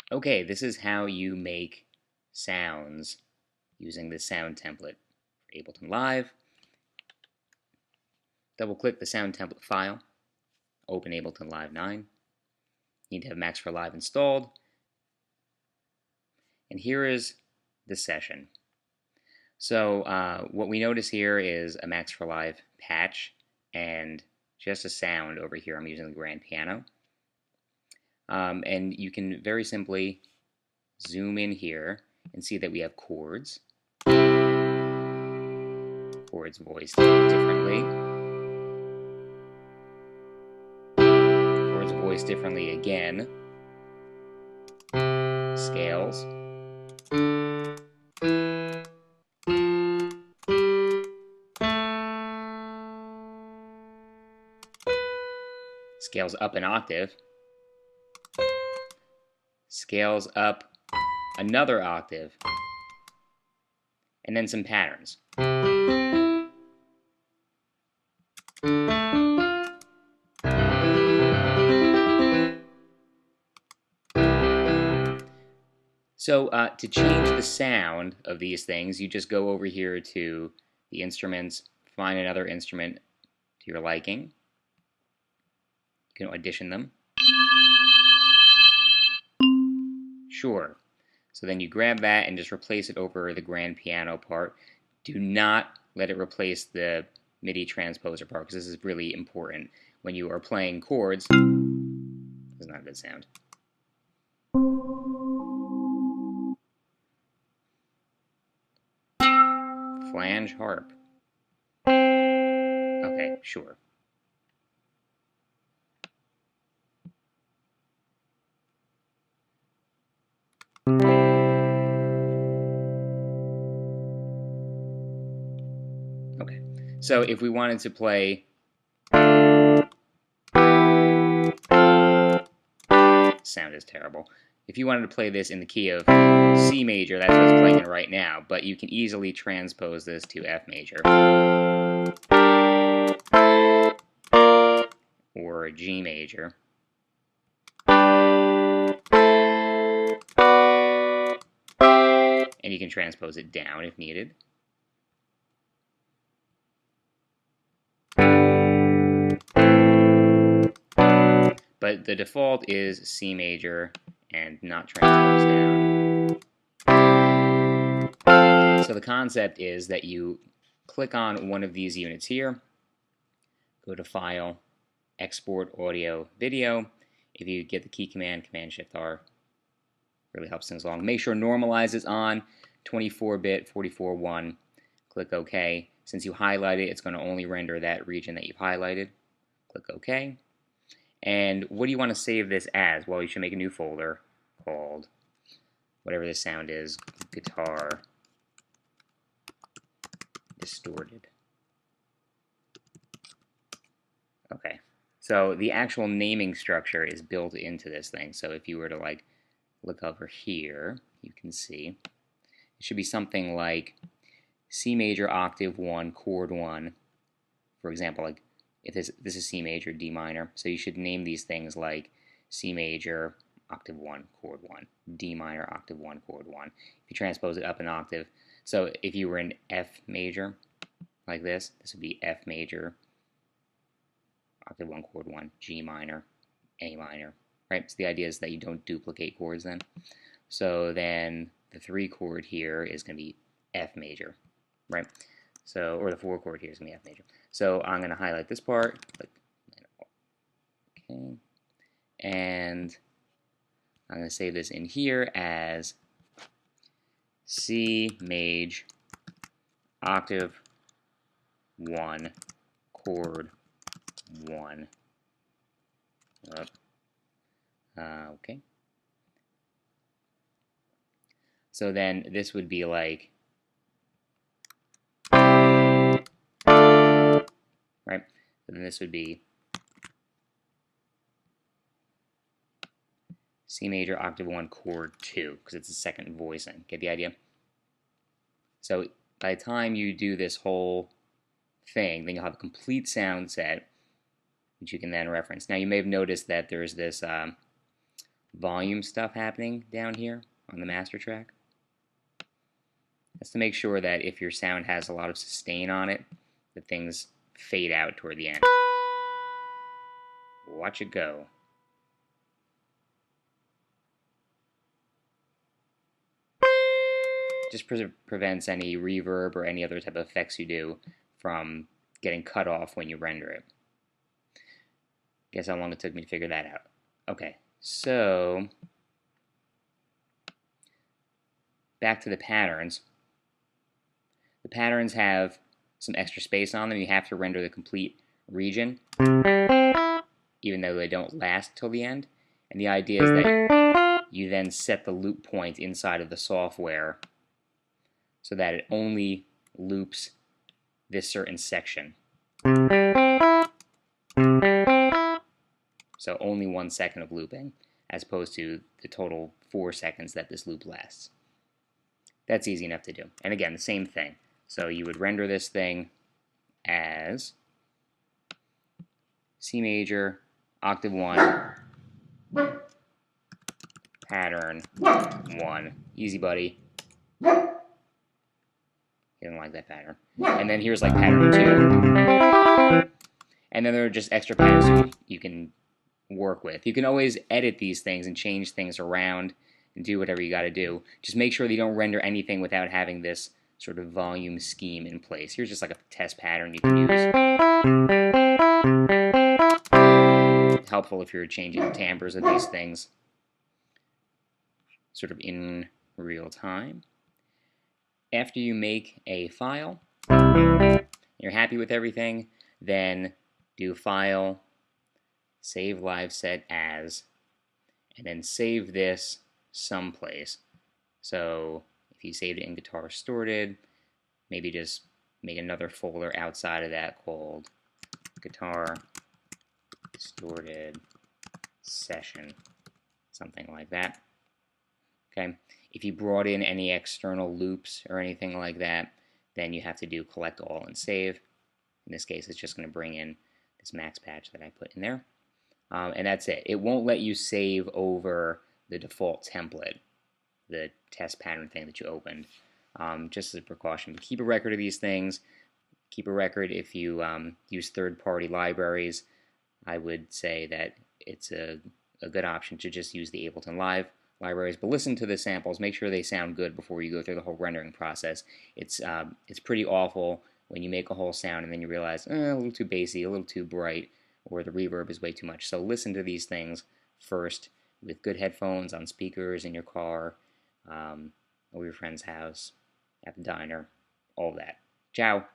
Okay, this is how you make sounds using the sound template for Ableton Live. Double-click the sound template file, open Ableton Live 9. You need to have Max for Live installed. And here is the session. So what we notice here is a Max for Live patch and just a sound over here. I'm using the grand piano. And you can very simply zoom in here and see that we have chords. Chords voiced differently. Chords voiced differently again. Scales. Scales up an octave. Scales up another octave. And then some patterns. So to change the sound of these things, you just go over here to the instruments, find another instrument to your liking. You can audition them. Sure. So then you grab that and just replace it over the grand piano part. Do not let it replace the MIDI transposer part, because this is really important when you are playing chords. This is not a good sound. Flange harp. Okay, sure. Okay, so if we wanted to play sound is terrible. If you wanted to play this in the key of C major, that's what's playing it right now, but you can easily transpose this to F major or G major. And you can transpose it down if needed. But the default is C major and not transposed down. So the concept is that you click on one of these units here, go to File, Export Audio Video. If you get the key command, Command-Shift-R, really helps things along. Make sure Normalize is on, 24-bit, 44.1. Click OK. Since you highlight it, it's going to only render that region that you've highlighted. Click OK. And what do you want to save this as? Well, you should make a new folder called whatever this sound is, guitar distorted. Okay, so the actual naming structure is built into this thing. So if you were to like look over here, you can see it should be something like C major octave 1 chord 1. For example, like if this is C major, D minor, so you should name these things like C major octave 1 chord 1, D minor octave 1 chord 1. If you transpose it up an octave, so if you were in F major like this would be F major octave 1 chord 1, G minor, A minor, right? So the idea is that you don't duplicate chords then. So then the 3 chord here is going to be F major, right? So, or the 4 chord here is going to be F major. So I'm going to highlight this part, click, okay, and I'm going to save this in here as C maj octave 1 chord 1. Okay. So then this would be like, right? So then this would be C major octave 1 chord 2, because it's the second voicing. Get the idea? So by the time you do this whole thing, then you'll have a complete sound set, which you can then reference. Now you may have noticed that there's this volume stuff happening down here on the master track. That's to make sure that if your sound has a lot of sustain on it, that things fade out toward the end. Watch it go. Just prevents any reverb or any other type of effects you do from getting cut off when you render it. Guess how long it took me to figure that out. Okay, so back to the patterns. The patterns have some extra space on them. You have to render the complete region, even though they don't last till the end. And the idea is that you then set the loop point inside of the software so that it only loops this certain section. So only 1 second of looping, as opposed to the total 4 seconds that this loop lasts. That's easy enough to do. And again, the same thing. So you would render this thing as C major, octave 1, pattern 1. Easy, buddy. He didn't like that pattern. And then here's like pattern 2. And then there are just extra patterns you can work with. You can always edit these things and change things around and do whatever you got to do. Just make sure that you don't render anything without having this sort of volume scheme in place. Here's just like a test pattern you can use. Helpful if you're changing the timbres of these things sort of in real time. After you make a file, you're happy with everything, then do File, Save Live Set As, and then save this someplace. So if you saved it in Guitar Distorted, maybe just make another folder outside of that called Guitar Distorted Session, something like that. Okay. If you brought in any external loops or anything like that, then you have to do Collect All and Save. In this case, it's just going to bring in this max patch that I put in there. And that's it. It won't let you save over the default template, the test pattern thing that you opened, just as a precaution. But keep a record of these things. Keep a record if you use third-party libraries. I would say that it's a good option to just use the Ableton Live libraries, but listen to the samples. Make sure they sound good before you go through the whole rendering process. It's pretty awful when you make a whole sound and then you realize, a little too bassy, a little too bright, or the reverb is way too much. So listen to these things first with good headphones, on speakers, in your car, over your friend's house, at the diner, all that. Ciao.